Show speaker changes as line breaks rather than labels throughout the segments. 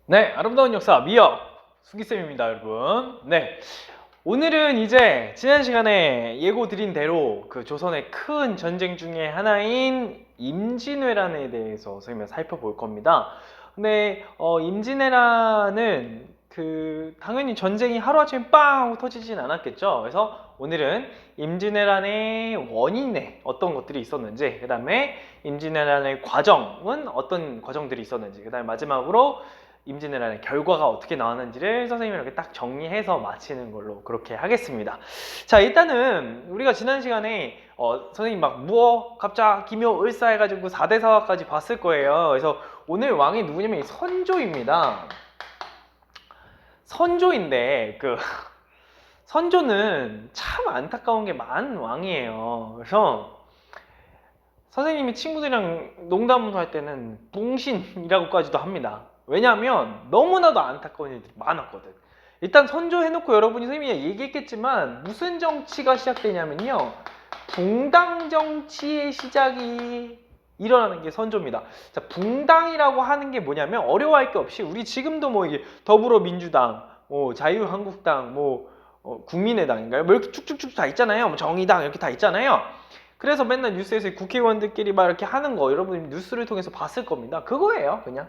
네, 아름다운 역사 미어 수기쌤입니다, 여러분. 네, 오늘은 이제 지난 시간에 예고 드린 대로 그 조선의 큰 전쟁 중에 하나인 임진왜란에 대해서 선생님이 살펴볼 겁니다. 근데 임진왜란은 당연히 전쟁이 하루아침에 빵 하고 터지진 않았겠죠. 그래서 오늘은 임진왜란의 원인에 어떤 것들이 있었는지, 그 다음에 임진왜란의 과정은 어떤 과정들이 있었는지, 그 다음에 마지막으로 임진왜란의 결과가 어떻게 나왔는지를 선생님이 이렇게 딱 정리해서 마치는 걸로 그렇게 하겠습니다. 자, 일단은 우리가 지난 시간에 선생님 막 무어, 갑자, 기묘, 을사 해가지고 4대사화까지 봤을 거예요. 그래서 오늘 왕이 누구냐면 선조입니다. 선조인데 선조는 참 안타까운 게 많은 왕이에요. 그래서 선생님이 친구들이랑 농담을 할 때는 붕신이라고까지도 합니다. 왜냐하면 너무나도 안타까운 일들이 많았거든. 일단 선조해놓고 여러분이 선생님이 얘기했겠지만 무슨 정치가 시작되냐면요, 붕당 정치의 시작이 일어나는 게 선조입니다. 자, 붕당이라고 하는 게 뭐냐면 어려워할 게 없이 우리 지금도 뭐 이게 더불어민주당, 자유한국당, 국민의당인가요? 뭐 이렇게 쭉쭉쭉 다 있잖아요. 뭐 정의당 이렇게 다 있잖아요. 그래서 맨날 뉴스에서 국회의원들끼리 막 이렇게 하는 거 여러분이 뉴스를 통해서 봤을 겁니다. 그거예요, 그냥.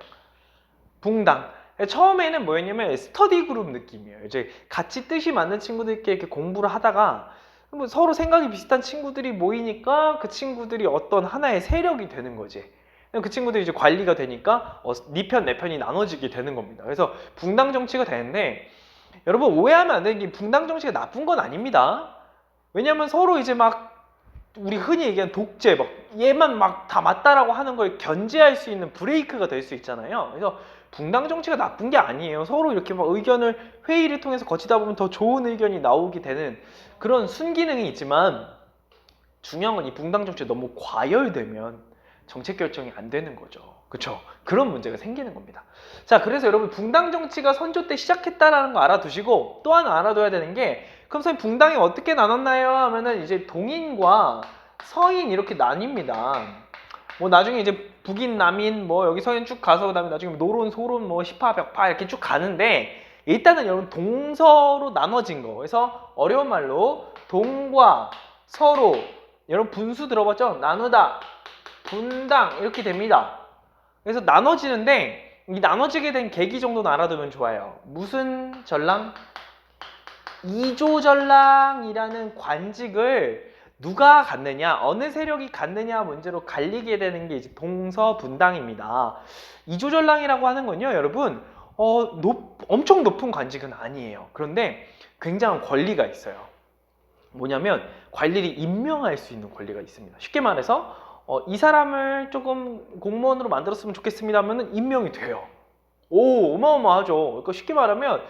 붕당. 처음에는 뭐였냐면 스터디 그룹 느낌이에요. 이제 같이 뜻이 맞는 친구들끼리 이렇게 공부를 하다가 뭐 서로 생각이 비슷한 친구들이 모이니까 그 친구들이 어떤 하나의 세력이 되는 거지. 그 친구들이 이제 관리가 되니까 네 편, 내 편이 나눠지게 되는 겁니다. 그래서 붕당 정치가 되는데 여러분 오해하면 안 되는 게 붕당 정치가 나쁜 건 아닙니다. 왜냐면 서로 이제 막 우리 흔히 얘기하는 독재, 막 얘만 막 다 맞다라고 하는 걸 견제할 수 있는 브레이크가 될 수 있잖아요. 그래서 붕당 정치가 나쁜 게 아니에요. 서로 이렇게 막 의견을 회의를 통해서 거치다 보면 더 좋은 의견이 나오게 되는 그런 순기능이 있지만 중요한 건 이 붕당 정치가 너무 과열되면 정책 결정이 안 되는 거죠. 그렇죠? 그런 문제가 생기는 겁니다. 자, 그래서 여러분 붕당 정치가 선조 때 시작했다라는 거 알아두시고 또 하나 알아둬야 되는 게 그럼 선생님 붕당이 어떻게 나눴나요? 하면은 이제 동인과 서인 이렇게 나뉩니다. 뭐 나중에 이제 북인, 남인, 뭐 여기 서인 쭉 가서 그다음에 나중에 노론, 소론, 뭐 시파, 벽파 이렇게 쭉 가는데 일단은 여러분 동서로 나눠진 거. 그래서 어려운 말로 동과 서로 여러분 분수 들어봤죠? 나누다, 분당 이렇게 됩니다. 그래서 나눠지는데 이 나눠지게 된 계기 정도는 알아두면 좋아요. 무슨 전랑? 이조전랑이라는 관직을 누가 갖느냐, 어느 세력이 갖느냐 문제로 갈리게 되는 게 이제 동서분당입니다. 이조전랑이라고 하는 건요, 여러분, 엄청 높은 관직은 아니에요. 그런데 굉장한 권리가 있어요. 뭐냐면 관리를 임명할 수 있는 권리가 있습니다. 쉽게 말해서 이 사람을 조금 공무원으로 만들었으면 좋겠습니다 하면 임명이 돼요. 오, 어마어마하죠. 그러니까 쉽게 말하면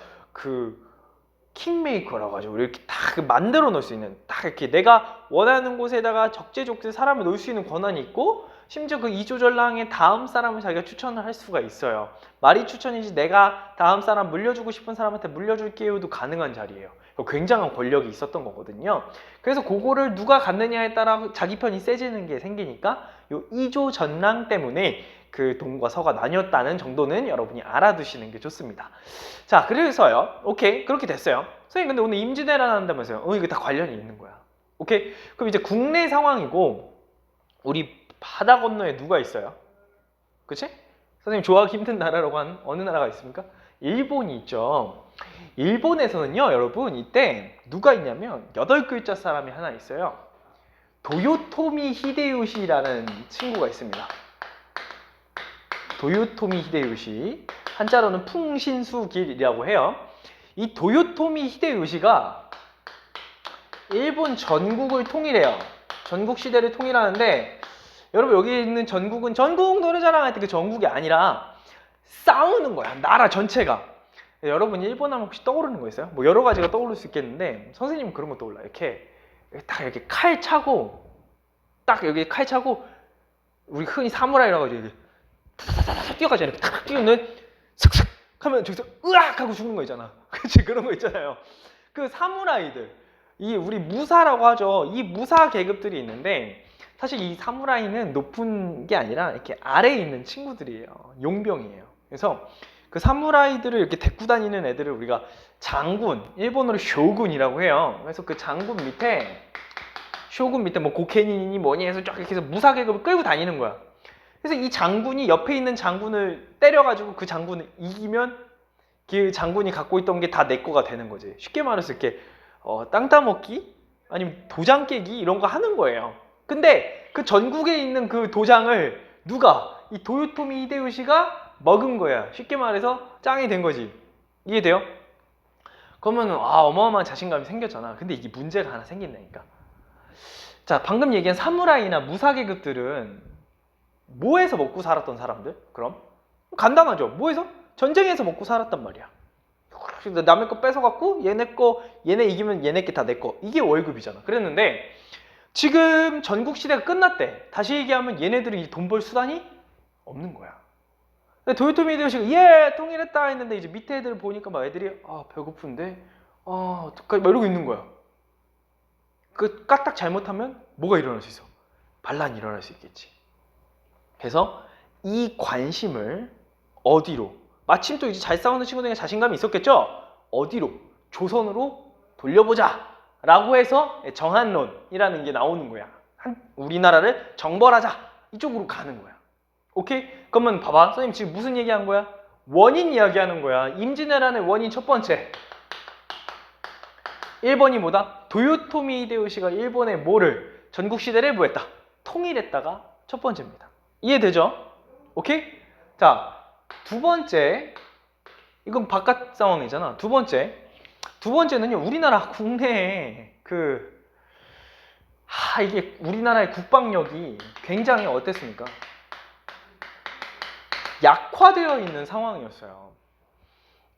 킹메이커라고 하죠. 이렇게 딱 만들어 놓을 수 있는, 딱 이렇게 내가 원하는 곳에다가 적재적소에 사람을 놓을 수 있는 권한이 있고, 심지어 그 이조전랑의 다음 사람을 자기가 추천을 할 수가 있어요. 말이 추천이지 내가 다음 사람 물려주고 싶은 사람한테 물려줄게요도 가능한 자리예요. 굉장한 권력이 있었던 거거든요. 그래서 그거를 누가 갖느냐에 따라 자기 편이 세지는 게 생기니까 이 이조전랑 때문에 그 동과 서가 나뉘었다는 정도는 여러분이 알아두시는 게 좋습니다. 자, 그래서요. 오케이, 그렇게 됐어요. 선생님, 근데 오늘 임진왜란 한다면서요. 이거 다 관련이 있는 거야. 오케이? 그럼 이제 국내 상황이고 우리 바다 건너에 누가 있어요? 그치? 선생님 좋아하기 힘든 나라라고 한 어느 나라가 있습니까? 일본이 있죠. 일본에서는요, 여러분, 이때 누가 있냐면 8글자 사람이 하나 있어요. 도요토미 히데요시라는 친구가 있습니다. 도요토미 히데요시, 한자로는 풍신수길이라고 해요. 이 도요토미 히데요시가 일본 전국을 통일해요. 전국 시대를 통일하는데 여러분 여기 있는 전국은 전국 노래자랑 할 때 그 전국이 아니라 싸우는 거야. 나라 전체가. 여러분 일본 하면 혹시 떠오르는 거 있어요? 뭐 여러 가지가 떠오를 수 있겠는데 선생님은 그런 거 떠올라요. 이렇게 딱 이렇게 칼 차고 딱 여기 칼 차고 우리 흔히 사무라이라고 하죠. 이렇게 타타타타 뛰어가잖아요. 이렇게 탁 뛰어는 슥슥 하면 저기서 으악 하고 죽는 거 있잖아. 그치? 그런 거 있잖아요. 그 사무라이들, 이 우리 무사라고 하죠. 이 무사 계급들이 있는데 사실 이 사무라이는 높은 게 아니라 이렇게 아래에 있는 친구들이에요. 용병이에요. 그래서 그 사무라이들을 이렇게 데리고 다니는 애들을 우리가 장군, 일본어로 쇼군이라고 해요. 그래서 그 장군 밑에 쇼군 밑에 뭐 고케닌이니 뭐니 해서 쫙 이렇게 해서 무사계급을 끌고 다니는 거야. 그래서 이 장군이 옆에 있는 장군을 때려가지고 그 장군을 이기면 그 장군이 갖고 있던 게 다 내 거가 되는 거지. 쉽게 말해서 이렇게 땅 따먹기 아니면 도장 깨기 이런 거 하는 거예요. 근데 그 전국에 있는 그 도장을 누가 이 도요토미 히데요시가 먹은 거야. 쉽게 말해서 짱이 된 거지. 이해돼요? 그러면 어마어마한 자신감이 생겼잖아. 근데 이게 문제가 하나 생긴다니까. 자, 방금 얘기한 사무라이나 무사계급들은 뭐해서 먹고 살았던 사람들? 그럼? 간단하죠. 뭐해서? 전쟁에서 먹고 살았단 말이야. 남의 거 뺏어갖고 얘네 이기면 얘네 게 다 내 거. 이게 월급이잖아. 그랬는데 지금 전국시대가 끝났대. 다시 얘기하면 얘네들이 돈 벌 수단이 없는 거야. 도요토미 히데요시가 통일했다 했는데 이제 밑에 애들 보니까 막 애들이 배고픈데 어떡하지 막 이러고 있는 거야. 그 까딱 잘못하면 뭐가 일어날 수 있어? 반란이 일어날 수 있겠지. 그래서 이 관심을 어디로? 마침 또 이제 잘 싸우는 친구들에게 자신감이 있었겠죠? 어디로? 조선으로 돌려보자 라고 해서 정한론이라는 게 나오는 거야. 우리나라를 정벌하자 이쪽으로 가는 거야. 오케이? 그러면 봐봐. 선생님 지금 무슨 얘기한 거야? 원인 이야기하는 거야. 임진왜란의 원인 첫 번째. 1번이 뭐다? 도요토미 히데요시가 일본의 뭐를? 전국시대를 뭐했다? 통일했다가 첫 번째입니다. 이해되죠? 오케이? 자, 두 번째. 이건 바깥 상황이잖아. 두 번째는요. 우리나라 국내에 이게 우리나라의 국방력이 굉장히 어땠습니까? 약화되어 있는 상황이었어요.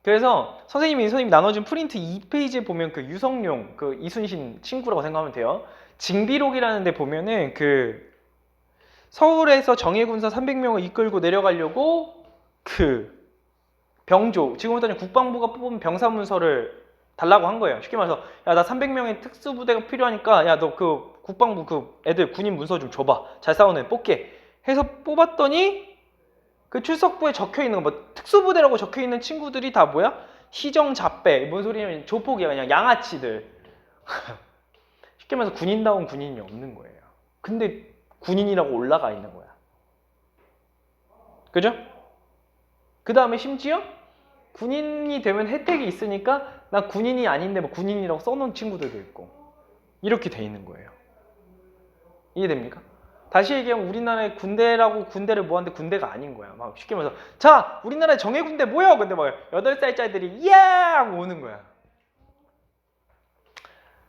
그래서 선생님이 나눠준 프린트 2페이지에 보면 그 유성룡, 그 이순신 친구라고 생각하면 돼요. 징비록이라는 데 보면은 서울에서 정예군사 300명을 이끌고 내려가려고 병조, 지금부터는 국방부가 뽑은 병사문서를 달라고 한 거예요. 쉽게 말해서 야, 나 300명의 특수부대가 필요하니까 야, 너 국방부 애들 군인 문서 좀 줘봐. 잘 싸우는 애 뽑게 해서 뽑았더니 그 출석부에 적혀있는 거, 특수부대라고 적혀있는 친구들이 다 뭐야? 희정잡배, 뭔 소리냐면 조폭이야. 그냥 양아치들. 쉽게 말해서 군인다운 군인이 없는 거예요. 근데 군인이라고 올라가 있는 거야. 그죠? 그 다음에 심지어 군인이 되면 혜택이 있으니까 나 군인이 아닌데 뭐 군인이라고 써놓은 친구들도 있고 이렇게 돼 있는 거예요. 이해됩니까? 다시 얘기하면 우리나라의 군대를 모았는데 군대가 아닌 거야. 막 쉽게 말해서 자 우리나라의 정예군대 모여! 근데 막 8살짜리들이 이야! 하고 오는 거야.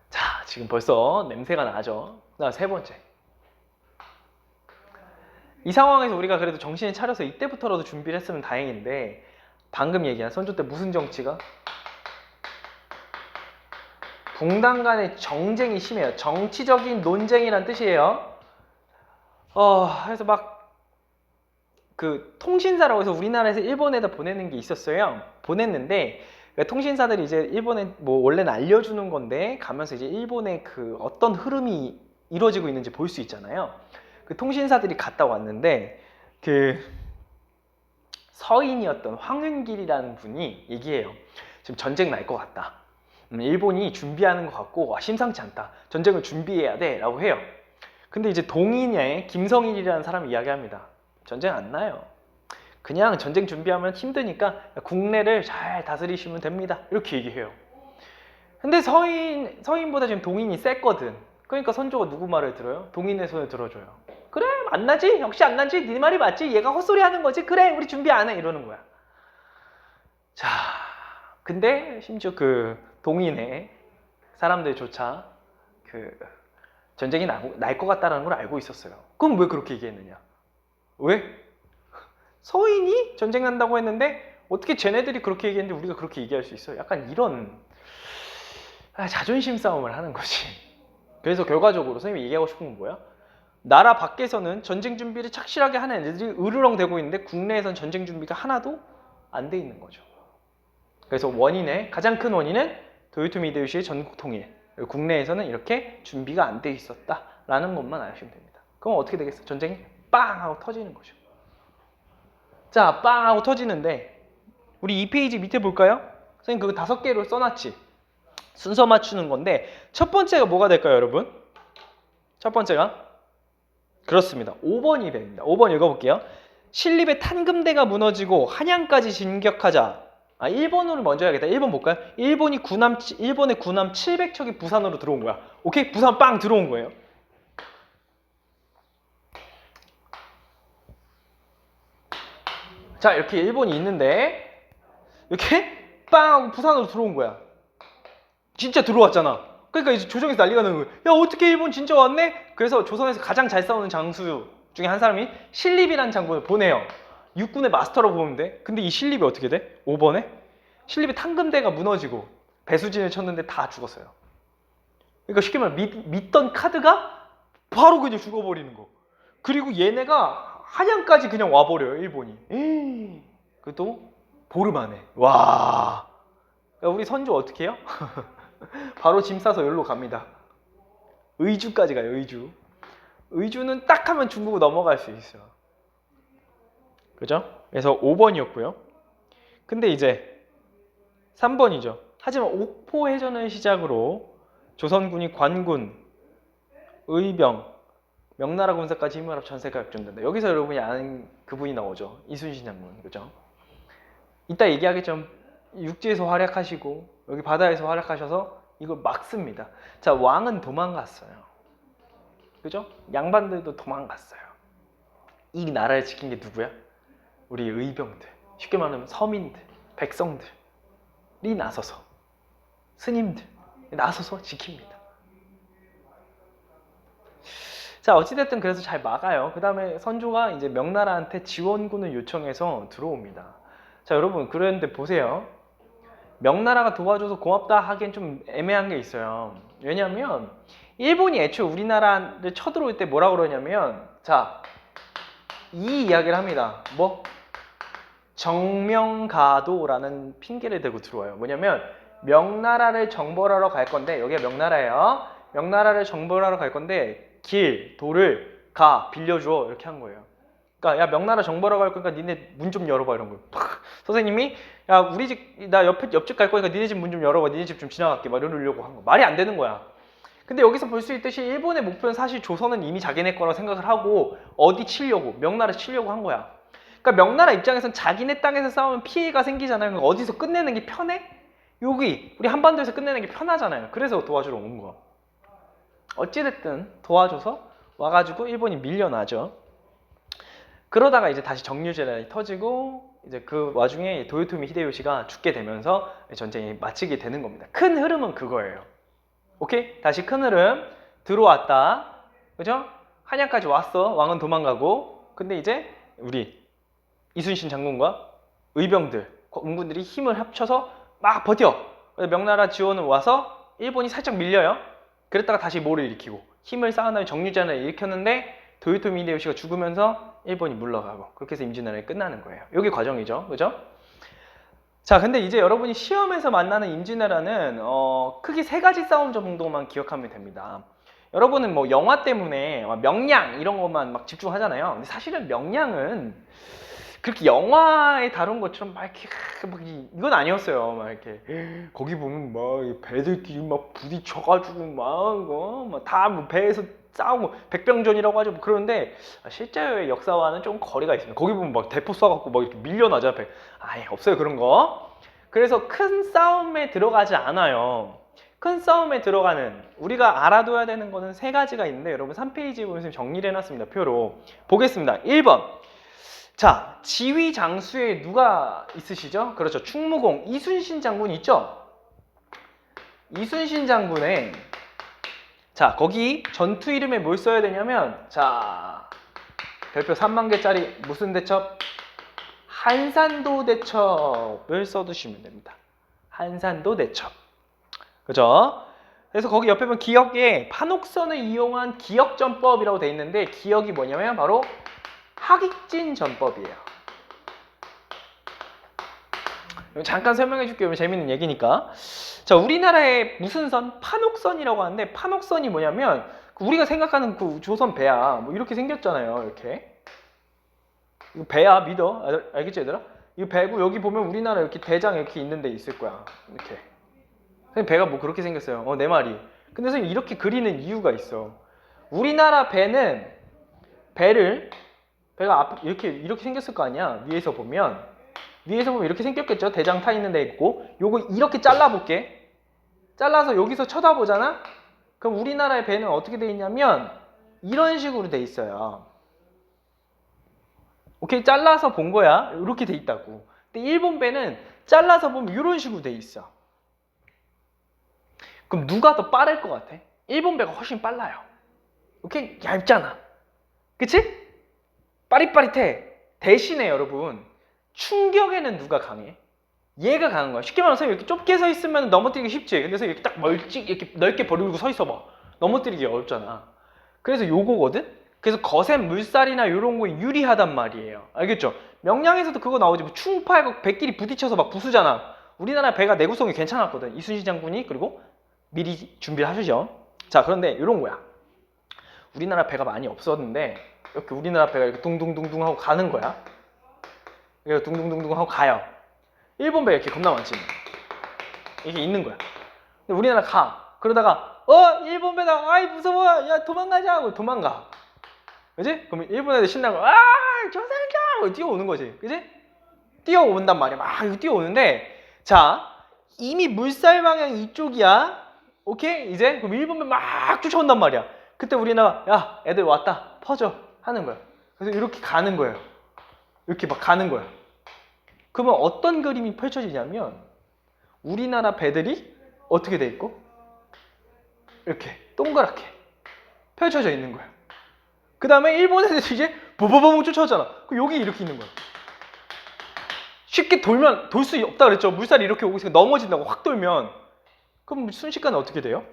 자 지금 벌써 냄새가 나죠. 자, 세 번째. 이 상황에서 우리가 그래도 정신을 차려서 이때부터라도 준비를 했으면 다행인데 방금 얘기한 선조 때 무슨 정치가? 붕당 간의 정쟁이 심해요. 정치적인 논쟁이란 뜻이에요. 그래서 막 통신사라고 해서 우리나라에서 일본에다 보내는 게 있었어요. 보냈는데 통신사들이 이제 일본에 뭐 원래는 알려주는 건데 가면서 이제 일본의 어떤 흐름이 이루어지고 있는지 볼 수 있잖아요. 그 통신사들이 갔다 왔는데 서인이었던 황은길이라는 분이 얘기해요. 지금 전쟁 날 것 같다. 일본이 준비하는 것 같고 심상치 않다. 전쟁을 준비해야 돼 라고 해요. 근데 이제 동인의 김성일이라는 사람이 이야기합니다. 전쟁 안 나요. 그냥 전쟁 준비하면 힘드니까 국내를 잘 다스리시면 됩니다. 이렇게 얘기해요. 근데 서인보다 지금 동인이 셌거든. 그러니까 선조가 누구 말을 들어요? 동인의 손을 들어줘요. 그래 안 나지? 역시 안 나지? 네 말이 맞지? 얘가 헛소리 하는 거지? 그래 우리 준비 안 해 이러는 거야. 자 근데 심지어 동인의 사람들조차 전쟁이 날 것 같다는 걸 알고 있었어요. 그럼 왜 그렇게 얘기했느냐? 왜? 서인이 전쟁 난다고 했는데 어떻게 쟤네들이 그렇게 얘기했는데 우리가 그렇게 얘기할 수 있어? 약간 이런 자존심 싸움을 하는 거지. 그래서 결과적으로 선생님이 얘기하고 싶은 건 뭐야? 나라 밖에서는 전쟁 준비를 착실하게 하는 애들이 으르렁대고 있는데 국내에선 전쟁 준비가 하나도 안 돼 있는 거죠. 그래서 가장 큰 원인은 도요토미 히데요시의 전국 통일. 국내에서는 이렇게 준비가 안 돼 있었다라는 것만 아시면 됩니다. 그럼 어떻게 되겠어? 전쟁이 빵 하고 터지는 거죠. 자, 빵 하고 터지는데 우리 2페이지 밑에 볼까요? 선생님 그거 5개로 써놨지? 순서 맞추는 건데 첫 번째가 뭐가 될까요, 여러분? 첫 번째가 그렇습니다. 5번이 됩니다. 5번 읽어볼게요. 신립의 탄금대가 무너지고 한양까지 진격하자. 1번으로 먼저 해야겠다. 1번 볼까요? 일본의 군함 700척이 부산으로 들어온 거야. 오케이? 부산 빵 들어온 거예요. 자, 이렇게 일본이 있는데 이렇게 빵 하고 부산으로 들어온 거야. 진짜 들어왔잖아. 그러니까 이제 조정에서 난리가 나는 거예요. 야, 어떻게 일본 진짜 왔네? 그래서 조선에서 가장 잘 싸우는 장수 중에 한 사람이 신립이라는 장군을 보내요. 육군의 마스터라고 보면 돼. 근데 이 신립이 어떻게 돼? 5번에? 신립의 탄금대가 무너지고 배수진을 쳤는데 다 죽었어요. 그러니까 쉽게 말해 믿던 카드가 바로 그냥 죽어버리는 거. 그리고 얘네가 한양까지 그냥 와버려요, 일본이. 그것도 보름 안에. 와. 그러니까 우리 선조 어떻게 해요? 바로 짐 싸서 여기로 갑니다. 의주까지 가요, 의주. 의주는 딱 하면 중국 넘어갈 수 있어요. 그죠? 그래서 5번이었고요. 근데 이제 3번이죠. 하지만 옥포해전을 시작으로 조선군이 관군, 의병, 명나라 군사까지 힘을 합 전세가 역전된다. 여기서 여러분이 아는 그분이 나오죠. 이순신 장군. 그죠? 이따 얘기하겠지만 육지에서 활약하시고 여기 바다에서 활약하셔서 이걸 막습니다. 자, 왕은 도망갔어요. 그죠? 양반들도 도망갔어요. 이 나라를 지킨 게 누구야? 우리 의병들, 쉽게 말하면 서민들, 백성들이 나서서, 스님들 나서서 지킵니다. 자, 어찌됐든 그래서 잘 막아요. 그 다음에 선조가 이제 명나라한테 지원군을 요청해서 들어옵니다. 자, 여러분, 그런데 보세요. 명나라가 도와줘서 고맙다 하기엔 좀 애매한 게 있어요. 왜냐면 일본이 애초에 우리나라를 쳐들어올 때 뭐라 그러냐면, 자, 이 이야기를 합니다. 뭐? 정명가도라는 핑계를 대고 들어와요. 뭐냐면 명나라를 정벌하러 갈 건데, 여기가 명나라예요. 명나라를 정벌하러 갈 건데 길, 도를 빌려줘, 이렇게 한 거예요. 그러니까 야, 명나라 정벌하러 갈 거니까 니네 문 좀 열어봐, 이런 거예요. 선생님이 야, 우리 집, 나 옆집 갈 거니까 니네 집 문 좀 열어봐, 니네 집 좀 지나갈게, 막 이러려고 한 거. 말이 안 되는 거야. 근데 여기서 볼 수 있듯이 일본의 목표는 사실 조선은 이미 자기네 거라고 생각을 하고 어디 치려고, 명나라 치려고 한 거야. 그러니까 명나라 입장에선 자기네 땅에서 싸우면 피해가 생기잖아요. 그러니까 어디서 끝내는 게 편해? 여기 우리 한반도에서 끝내는 게 편하잖아요. 그래서 도와주러 온 거야. 어찌됐든 도와줘서 와가지고 일본이 밀려나죠. 그러다가 이제 다시 정류재난이 터지고 이제 그 와중에 도요토미 히데요시가 죽게 되면서 전쟁이 마치게 되는 겁니다. 큰 흐름은 그거예요. 오케이? 다시 큰 흐름. 들어왔다. 그죠? 한양까지 왔어. 왕은 도망가고. 근데 이제 우리 이순신 장군과 의병들, 공군들이 힘을 합쳐서 막 버텨. 명나라 지원은 와서 일본이 살짝 밀려요. 그랬다가 다시 뭐를 일으키고 힘을 쌓은 다음에 정류재난을 일으켰는데 도요토미 히데요시가 죽으면서 일본이 물러가고, 그렇게 해서 임진왜란이 끝나는 거예요. 이게 과정이죠. 그죠? 자, 근데 이제 여러분이 시험에서 만나는 임진왜란은 크게 3가지 싸움 정도만 기억하면 됩니다. 여러분은 뭐 영화 때문에 명량 이런 것만 막 집중하잖아요. 근데 사실은 명량은 그렇게 영화에 다룬 것처럼 막 이렇게 이건 아니었어요. 막 이렇게 거기 보면 막 배들끼리 막 부딪혀가지고 막 다 뭐 배에서 싸우고 백병전이라고 하죠. 뭐 그러는데 실제의 역사와는 좀 거리가 있습니다. 거기 보면 막 대포 쏴갖고 막 이렇게 밀려나죠. 아예 없어요, 그런 거. 그래서 큰 싸움에 들어가지 않아요. 큰 싸움에 들어가는, 우리가 알아둬야 되는 거는 3가지가 있는데 여러분 3페이지에 보면 정리를 해놨습니다. 표로 보겠습니다. 1번, 자, 지휘 장수에 누가 있으시죠? 그렇죠, 충무공 이순신 장군 있죠? 이순신 장군의, 자, 거기 전투 이름에 뭘 써야 되냐면, 자, 별표 3만 개짜리 무슨 대첩? 한산도 대첩을 써두시면 됩니다. 한산도 대첩. 그죠? 그래서 거기 옆에 보면 기역에 판옥선을 이용한 기역전법이라고 돼 있는데, 기역이 뭐냐면 바로 하깃진 전법이에요. 잠깐 설명해 줄게요. 재밌는 얘기니까. 자, 우리나라에 무슨 선? 판옥선이라고 하는데, 판옥선이 뭐냐면 우리가 생각하는 그 조선 배야 뭐 이렇게 생겼잖아요. 이렇게. 이거 배야, 믿어. 알겠지, 얘들아? 이 배고 여기 보면 우리나라 이렇게 대장 이렇게 있는 데 있을 거야. 이렇게. 선생님 배가 뭐 그렇게 생겼어요. 내 말이. 근데 선생님 이렇게 그리는 이유가 있어. 우리나라 배는 배가 앞 이렇게 생겼을 거 아니야. 위에서 보면 이렇게 생겼겠죠. 대장 타 있는 데 있고 요거 이렇게 잘라볼게. 잘라서 여기서 쳐다보잖아. 그럼 우리나라의 배는 어떻게 돼 있냐면 이런 식으로 돼 있어요. 오케이, 잘라서 본 거야. 이렇게 돼 있다고. 근데 일본 배는 잘라서 보면 이런 식으로 돼 있어. 그럼 누가 더 빠를 것 같아? 일본 배가 훨씬 빨라요. 오케이? 얇잖아. 그치? 빠릿빠릿해. 대신에 여러분, 충격에는 누가 강해? 얘가 강한 거야. 쉽게 말해서 이렇게 좁게 서 있으면 넘어뜨리기 쉽지. 근데 이렇게 딱 이렇게 넓게 버리고 서 있어봐. 넘어뜨리기 어렵잖아. 그래서 요거거든? 그래서 거센 물살이나 이런 거에 유리하단 말이에요. 알겠죠? 명량에서도 그거 나오지. 뭐 충파하고 배끼리 부딪혀서 막 부수잖아. 우리나라 배가 내구성이 괜찮았거든. 이순신 장군이 그리고 미리 준비를 하시죠. 자, 그런데 이런 거야. 우리나라 배가 많이 없었는데 이렇게 우리나라 배가 이렇게 둥둥둥둥 하고 가는 거야. 이렇게 둥둥둥둥 하고 가요. 일본 배 이렇게 겁나 많지. 이렇게 있는 거야. 근데 우리나라 가. 그러다가 일본 배다. 아이 무서워. 야 도망가자 하고 도망가. 그지? 그러면 일본 애들 신나고 조선자 하고 뛰어오는 거지. 그지? 뛰어온단 말이야. 막 이거 뛰어오는데 자 이미 물살 방향이 이쪽이야. 오케이? 이제 그럼 일본 배 막 쫓아온단 말이야. 그때 우리나라 야 애들 왔다. 퍼져 하는 거야. 그래서 이렇게 가는 거예요. 이렇게 막 가는 거야. 그러면 어떤 그림이 펼쳐지냐면 우리나라 배들이 어떻게 돼 있고 이렇게 동그랗게 펼쳐져 있는 거야. 그 다음에 일본 애들이 이제 보보보보 쫓아오잖아. 그럼 여기 이렇게 있는 거야. 쉽게 돌면 돌 수 없다 그랬죠. 물살이 이렇게 오고 있으니까 넘어진다고 확 돌면 그럼 순식간에 어떻게 돼요?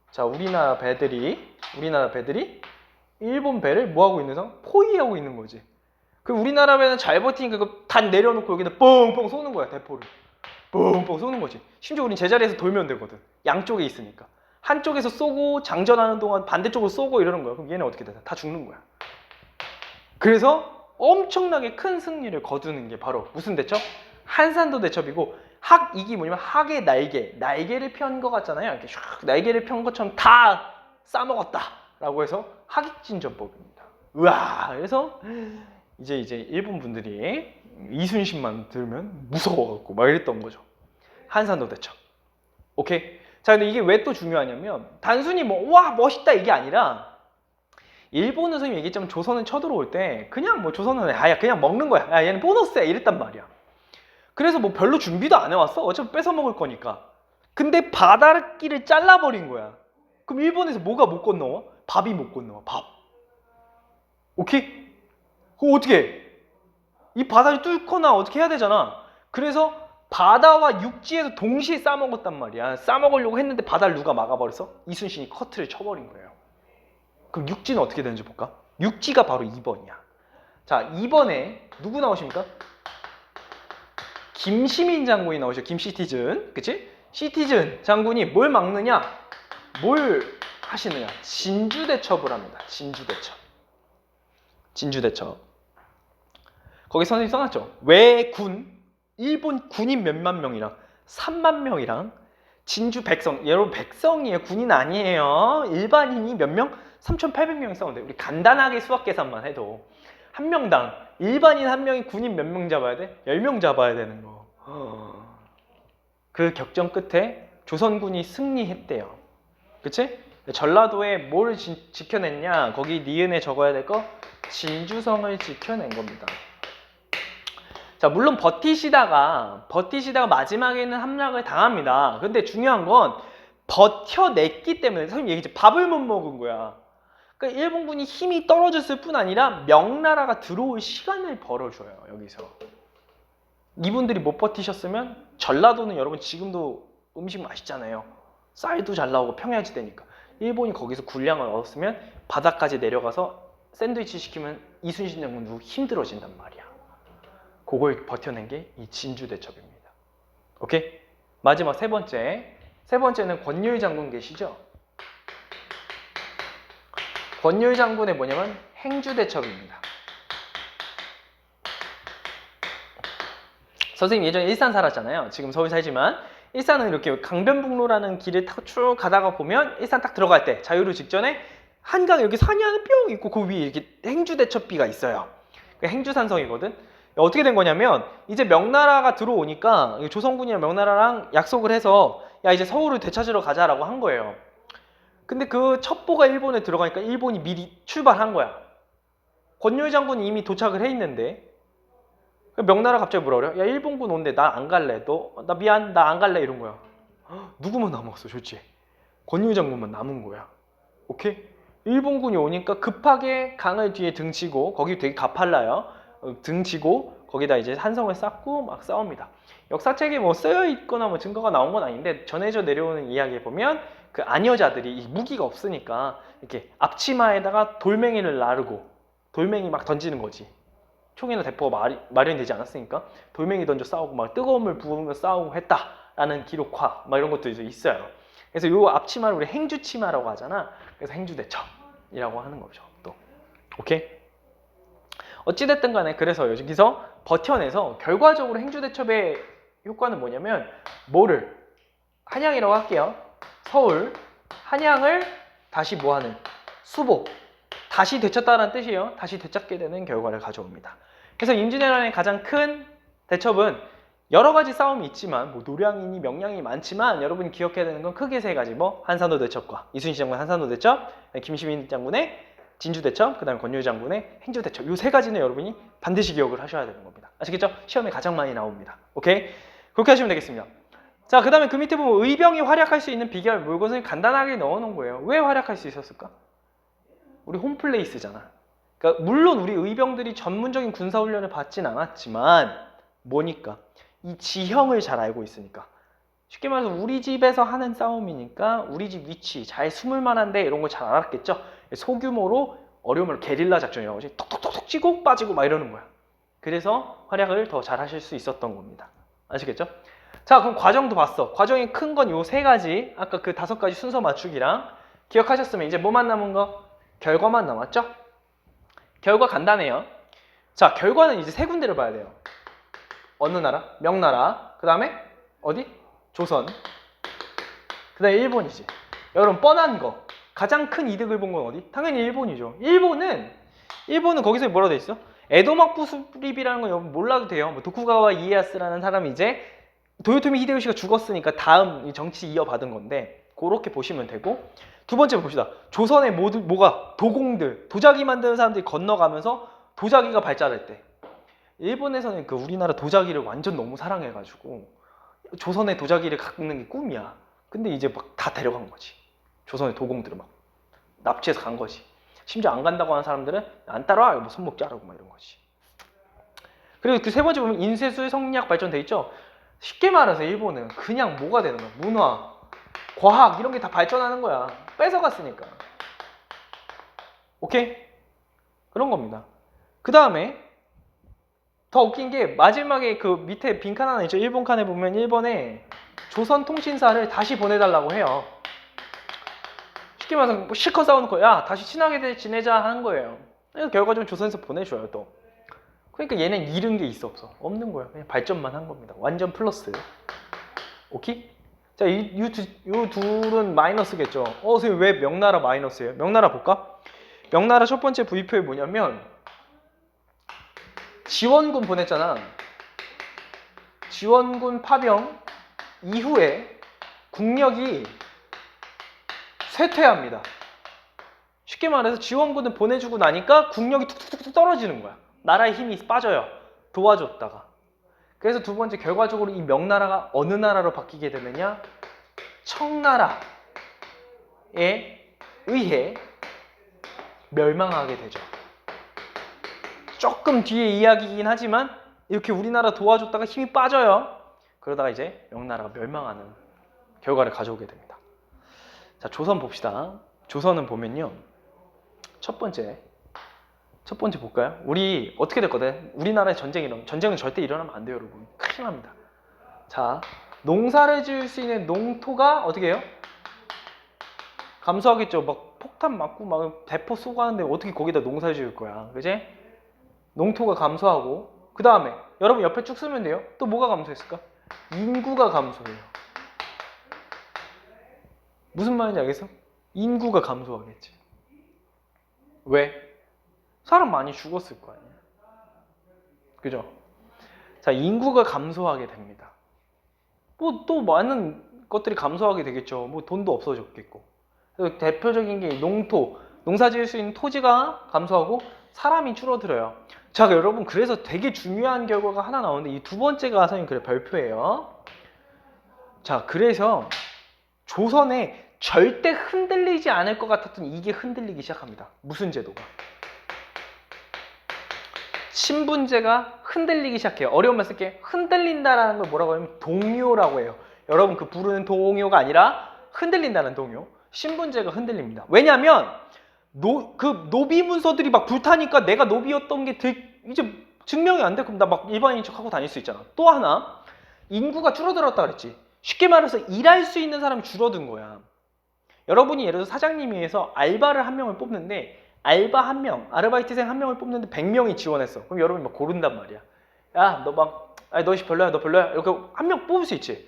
자, 우리나라 배들이 일본 배를 뭐 하고 있는 상황? 포위하고 있는 거지. 그럼 우리나라 배는 잘 버티니까 그 단 내려놓고 여기다 뻥뻥 쏘는 거야. 대포를 뻥뻥 쏘는 거지. 심지어 우린 제자리에서 돌면 되거든. 양쪽에 있으니까. 한쪽에서 쏘고 장전하는 동안 반대쪽으로 쏘고 이러는 거야. 그럼 얘는 어떻게 돼? 다 죽는 거야. 그래서 엄청나게 큰 승리를 거두는 게 바로 무슨 대첩? 한산도 대첩이고 이게 뭐냐면 학의 날개를 편 것 같잖아요. 이렇게 슉 날개를 편 것처럼 다 싸먹었다 라고 해서 학익진전법입니다. 우와. 그래서 이제 일본 분들이 이순신만 들으면 무서워갖고 막 이랬던 거죠. 한산도 대첩. 오케이? 자, 근데 이게 왜 또 중요하냐면 단순히 와 멋있다 이게 아니라 일본은 선생님이 얘기했지만 조선은 쳐들어올 때 그냥 조선은 그냥 먹는 거야. 야 얘는 보너스야 이랬단 말이야. 그래서 별로 준비도 안 해왔어. 어차피 뺏어 먹을 거니까. 근데 바닷길을 잘라버린 거야. 그럼 일본에서 뭐가 못 건너와? 밥이 못 건너와. 밥. 오케이? 그럼 어떻게 해? 이 바다를 뚫거나 어떻게 해야 되잖아. 그래서 바다와 육지에서 동시에 싸먹었단 말이야. 싸먹으려고 했는데 바다를 누가 막아버렸어? 이순신이 커트를 쳐버린 거예요. 그럼 육지는 어떻게 되는지 볼까? 육지가 바로 2번이야. 자, 2번에 누구 나오십니까? 김시민 장군이 나오죠. 김시티즌. 그치? 시티즌 장군이 뭘 막느냐? 뭘 하시느냐? 진주대첩을 합니다. 진주대첩. 거기 선생님이 써놨죠. 일본 군인 몇만 명이랑 3만 명이랑 진주 백성, 여러분 백성이에요. 군인 아니에요. 일반인이 몇 명? 3,800명이 싸우는데 우리 간단하게 수학 계산만 해도 한 명당 일반인 한 명이 군인 몇 명 잡아야 돼? 10명 잡아야 되는 거. 그 격전 끝에 조선군이 승리했대요. 그치? 전라도에 뭘 지켜냈냐? 거기 니은에 적어야 될 거 진주성을 지켜낸 겁니다. 자, 물론 버티시다가 마지막에는 함락을 당합니다. 근데 중요한 건 버텨냈기 때문에 선생님 얘기했죠. 밥을 못 먹은 거야. 그러니까 일본군이 힘이 떨어졌을 뿐 아니라 명나라가 들어올 시간을 벌어줘요. 여기서. 이분들이 못 버티셨으면 전라도는 여러분 지금도 음식 맛있잖아요. 쌀도 잘 나오고 평야지대니까. 일본이 거기서 군량을 얻었으면 바다까지 내려가서 샌드위치 시키면 이순신 장군도 힘들어진단 말이야. 그걸 버텨낸 게 이 진주대첩입니다. 오케이? 마지막 세 번째는 권율 장군 계시죠? 권율 장군의 뭐냐면 행주대첩입니다. 선생님 예전에 일산 살았잖아요. 지금 서울 살지만 일산은 이렇게 강변북로라는 길을 타고 쭉 가다가 보면 일산 딱 들어갈 때 자유로 직전에 한강 여기 산이 하나 뿅 있고 그 위에 이렇게 행주대첩비가 있어요. 행주산성이거든. 어떻게 된 거냐면 이제 명나라가 들어오니까 조선군이랑 명나라랑 약속을 해서 야 이제 서울을 되찾으러 가자라고 한 거예요. 근데 그 첩보가 일본에 들어가니까 일본이 미리 출발한 거야. 권율 장군이 이미 도착을 해 있는데 명나라 갑자기 뭐라 그래요? 야 일본군 온대. 나 안 갈래. 나 미안. 나 안 갈래. 이런 거야. 누구만 남았어 졸지? 권율 장군만 남은 거야. 오케이? 일본군이 오니까 급하게 강을 뒤에 등치고 거기 되게 가팔라요. 등치고 거기다 이제 산성을 쌓고 막 싸웁니다. 역사책에 뭐 쓰여 있거나 뭐 증거가 나온 건 아닌데 전해져 내려오는 이야기에 보면 그 아녀자들이 이 무기가 없으니까 이렇게 앞치마에다가 돌멩이를 나르고 돌멩이 막 던지는 거지. 총이나 대포가 마련되지 않았으니까 돌멩이 던져 싸우고 막 뜨거운 물 부으며 싸우고 했다라는 기록화 막 이런 것도 이제 있어요. 그래서 요 앞치마를 우리 행주치마라고 하잖아. 그래서 행주대첩이라고 하는 거죠. 또 오케이? 어찌됐든 간에 그래서 여기서 버텨내서 결과적으로 행주대첩의 효과는 뭐냐면 뭐를? 한양이라고 할게요. 서울, 한양을 다시 뭐하는? 수복, 다시 되찾다라는 뜻이에요. 다시 되찾게 되는 결과를 가져옵니다. 그래서 임진왜란의 가장 큰 대첩은 여러 가지 싸움이 있지만 뭐 노량이니 명량이 많지만 여러분이 기억해야 되는 건 크게 세 가지. 뭐 한산도 대첩과 이순신 장군 한산도 대첩, 김시민 장군의 진주 대첩, 그 다음에 권율 장군의 행주 대첩. 이 세 가지는 여러분이 반드시 기억을 하셔야 되는 겁니다. 아시겠죠? 시험에 가장 많이 나옵니다. 오케이? 그렇게 하시면 되겠습니다. 자, 그 다음에 그 밑에 보면 의병이 활약할 수 있는 비결 물것을 간단하게 넣어놓은 거예요. 왜 활약할 수 있었을까? 우리 홈플레이스잖아. 그러니까 물론 우리 의병들이 전문적인 군사훈련을 받진 않았지만 뭐니까? 이 지형을 잘 알고 있으니까. 쉽게 말해서 우리 집에서 하는 싸움이니까 우리 집 위치, 잘 숨을 만한데 이런 걸 잘 알았겠죠? 소규모로 어려움을 게릴라 작전이라고 하지. 톡톡톡톡 치고 빠지고 막 이러는 거야. 그래서 활약을 더 잘 하실 수 있었던 겁니다. 아시겠죠? 자, 그럼 과정도 봤어. 과정이 큰 건 요 세 가지. 아까 그 5가지 순서 맞추기랑 기억하셨으면 이제 뭐만 남은 거? 결과만 남았죠? 결과 간단해요. 자, 결과는 이제 세 군데를 봐야 돼요. 어느 나라? 명나라. 그 다음에 어디? 조선. 그 다음에 일본이지. 여러분 뻔한 거. 가장 큰 이득을 본 건 어디? 당연히 일본이죠. 일본은 거기서 뭐라고 돼 있어? 에도막부 수립이라는 건 여러분 몰라도 돼요. 뭐 도쿠가와 이에야스라는 사람이 이제 도요토미 히데요시가 죽었으니까 다음 정치 이어받은 건데 그렇게 보시면 되고, 두 번째 봅시다. 조선의 뭐가? 도공들, 도자기 만드는 사람들이 건너가면서 도자기가 발달했대. 일본에서는 그 우리나라 도자기를 완전 너무 사랑해가지고 조선의 도자기를 갖는 게 꿈이야. 근데 이제 막 다 데려간 거지. 조선의 도공들을 막 납치해서 간 거지. 심지어 안 간다고 하는 사람들은 안 따라와, 뭐 손목 자르고 막 이런 거지. 그리고 그 세 번째 보면 인쇄술, 성리학 발전돼 있죠. 쉽게 말해서 일본은 그냥 뭐가 되는 거야? 문화, 과학 이런 게 다 발전하는 거야. 뺏어갔으니까. 오케이? 그런 겁니다. 그 다음에 더 웃긴 게 마지막에 그 밑에 빈칸 하나 있죠. 일본 칸에 보면 일본에 조선 통신사를 다시 보내달라고 해요. 쉽게 말해서 뭐 실컷 싸워놓고 야 다시 친하게 지내자 하는 거예요. 그래서 결과적으로 조선에서 보내줘요 또. 그러니까 얘는 잃은 게 있어 없어? 없는 거야. 그냥 발전만 한 겁니다. 완전 플러스. 오케이? 자, 이 둘은 마이너스겠죠. 선생님 왜 명나라 마이너스예요? 명나라 볼까? 명나라 첫 번째 V표에 뭐냐면 지원군 보냈잖아. 지원군 파병 이후에 국력이 쇠퇴합니다. 쉽게 말해서 지원군을 보내주고 나니까 국력이 툭툭툭 떨어지는 거야. 나라의 힘이 빠져요. 도와줬다가. 그래서 두 번째 결과적으로 이 명나라가 어느 나라로 바뀌게 되느냐? 청나라에 의해 멸망하게 되죠. 조금 뒤에 이야기이긴 하지만 이렇게 우리나라 도와줬다가 힘이 빠져요. 그러다가 이제 명나라가 멸망하는 결과를 가져오게 됩니다. 자, 조선 봅시다. 조선은 보면요. 첫 번째 볼까요? 우리 어떻게 됐거든? 우리나라에 전쟁은 절대 일어나면 안 돼요, 여러분. 큰일 납니다. 자, 농사를 지을 수 있는 농토가 어떻게 해요? 감소하겠죠. 막 폭탄 맞고 막 대포 쏘고 하는데 어떻게 거기다 농사를 지을 거야. 그지? 농토가 감소하고 그 다음에 여러분 옆에 쭉 쓰면 돼요. 또 뭐가 감소했을까? 인구가 감소해요. 무슨 말인지 알겠어? 인구가 감소하겠지. 왜? 사람 많이 죽었을 거 아니야. 그죠? 자, 인구가 감소하게 됩니다. 뭐 또 많은 것들이 감소하게 되겠죠. 뭐 돈도 없어졌겠고. 그래서 대표적인 게 농사 지을 수 있는 토지가 감소하고 사람이 줄어들어요. 자, 여러분 그래서 되게 중요한 결과가 하나 나오는데 이 두 번째가 선생님 그래 별표예요. 자, 그래서 조선에 절대 흔들리지 않을 것 같았던 이게 흔들리기 시작합니다. 무슨 제도가? 신분제가 흔들리기 시작해요. 어려운 말 쓸게. 흔들린다라는 걸 뭐라고 하냐면 동요라고 해요. 여러분 그 부르는 동요가 아니라 흔들린다는 동요. 신분제가 흔들립니다. 왜냐면 그 노비 문서들이 막 불타니까 내가 노비였던 게 이제 증명이 안 돼. 그럼 나 막 일반인 척하고 다닐 수 있잖아. 또 하나 인구가 줄어들었다 그랬지. 쉽게 말해서 일할 수 있는 사람이 줄어든 거야. 여러분이 예를 들어서 사장님이 해서 알바를 한 명을 뽑는데 알바 한 명, 아르바이트생 한 명을 뽑는데 100명이 지원했어. 그럼 여러분이 막 고른단 말이야. 야, 너 막, 너 별로야, 너 별로야. 이렇게 한 명 뽑을 수 있지.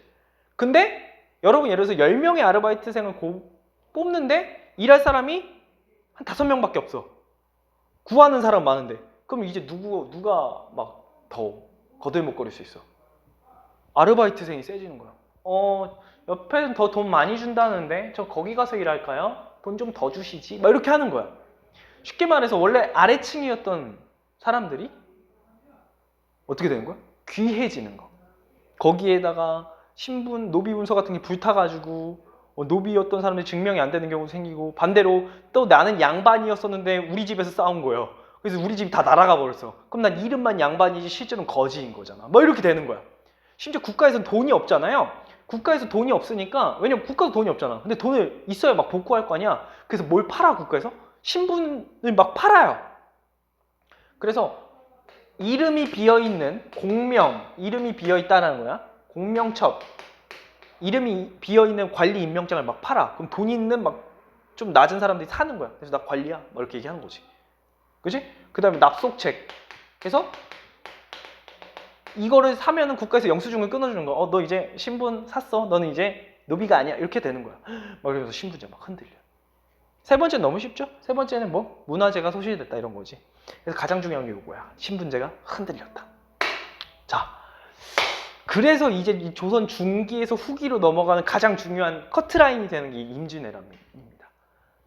근데 여러분 예를 들어서 10명의 아르바이트생을 뽑는데 일할 사람이 한 5명밖에 없어. 구하는 사람 많은데. 그럼 이제 누가 막 더 거들먹거릴 수 있어? 아르바이트생이 세지는 거야. 옆에는 더 돈 많이 준다는데 저 거기 가서 일할까요? 돈 좀 더 주시지? 막 이렇게 하는 거야. 쉽게 말해서 원래 아래층이었던 사람들이 어떻게 되는 거야? 귀해지는 거. 거기에다가 신분, 노비 문서 같은 게 불타가지고 노비였던 사람들이 증명이 안 되는 경우도 생기고 반대로 또 나는 양반이었었는데 우리 집에서 싸운 거예요. 그래서 우리 집이 다 날아가 버렸어. 그럼 난 이름만 양반이지 실제로는 거지인 거잖아. 뭐 이렇게 되는 거야. 심지어 국가에서는 돈이 없잖아요. 국가에서 돈이 없으니까 왜냐면 국가도 돈이 없잖아. 근데 돈을 있어야 막 복구할 거 아니야. 그래서 뭘 팔아 국가에서? 신분을 막 팔아요. 그래서 이름이 비어있는 공명, 이름이 비어있다는 거야. 공명첩, 이름이 비어있는 관리 임명장을 막 팔아. 그럼 돈 있는 막 좀 낮은 사람들이 사는 거야. 그래서 나 관리야. 막 이렇게 얘기하는 거지. 그치? 그 다음에 납속책. 그래서 이거를 사면은 국가에서 영수증을 끊어주는 거야. 너 이제 신분 샀어. 너는 이제 노비가 아니야. 이렇게 되는 거야. 막 그래서 신분제 막 흔들려. 세 번째는 너무 쉽죠? 세 번째는 뭐? 문화재가 소실됐다 이런 거지. 그래서 가장 중요한 게 이거야. 신분제가 흔들렸다. 자, 그래서 이제 이 조선 중기에서 후기로 넘어가는 가장 중요한 커트라인이 되는 게 임진왜란입니다.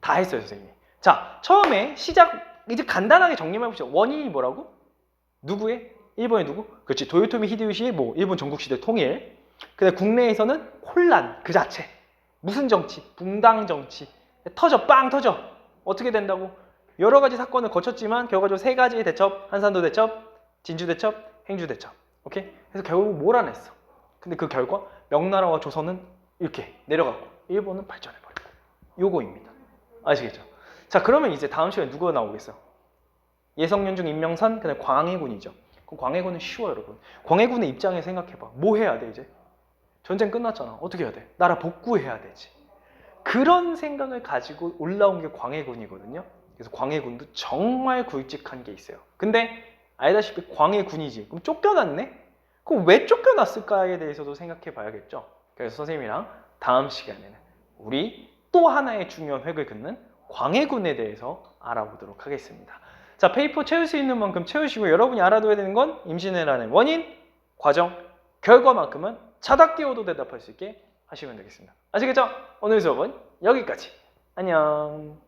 다 했어요, 선생님이. 자, 처음에 시작 이제 간단하게 정리해 봅시다. 원인이 뭐라고? 누구의? 일본의 누구? 그렇지. 도요토미 히데요시의 뭐 일본 전국시대 통일. 근데 국내에서는 혼란 그 자체. 무슨 정치? 붕당 정치. 빵 터져. 어떻게 된다고? 여러 가지 사건을 거쳤지만 결과적으로 세 가지의 대첩, 한산도 대첩, 진주 대첩, 행주 대첩. 오케이? 그래서 결국 몰아냈어. 근데 그 결과 명나라와 조선은 이렇게 내려가고 일본은 발전해버리고. 요거입니다. 아시겠죠? 자, 그러면 이제 다음 시간에 누가 나오겠어? 예성연중 임명산, 그다음에 광해군이죠. 그럼 광해군은 쉬워, 여러분. 광해군의 입장에 생각해봐. 뭐 해야 돼, 이제? 전쟁 끝났잖아. 어떻게 해야 돼? 나라 복구해야 되지. 그런 생각을 가지고 올라온 게 광해군이거든요. 그래서 광해군도 정말 굵직한 게 있어요. 근데 알다시피 광해군이지. 그럼 쫓겨났네? 그럼 왜 쫓겨났을까에 대해서도 생각해 봐야겠죠. 그래서 선생님이랑 다음 시간에는 우리 또 하나의 중요한 획을 긋는 광해군에 대해서 알아보도록 하겠습니다. 자, 페이퍼 채울 수 있는 만큼 채우시고 여러분이 알아둬야 되는 건 임진왜란의 원인, 과정, 결과만큼은 차답게오도 대답할 수 있게 하시면 되겠습니다. 아시겠죠? 오늘 수업은 여기까지. 안녕.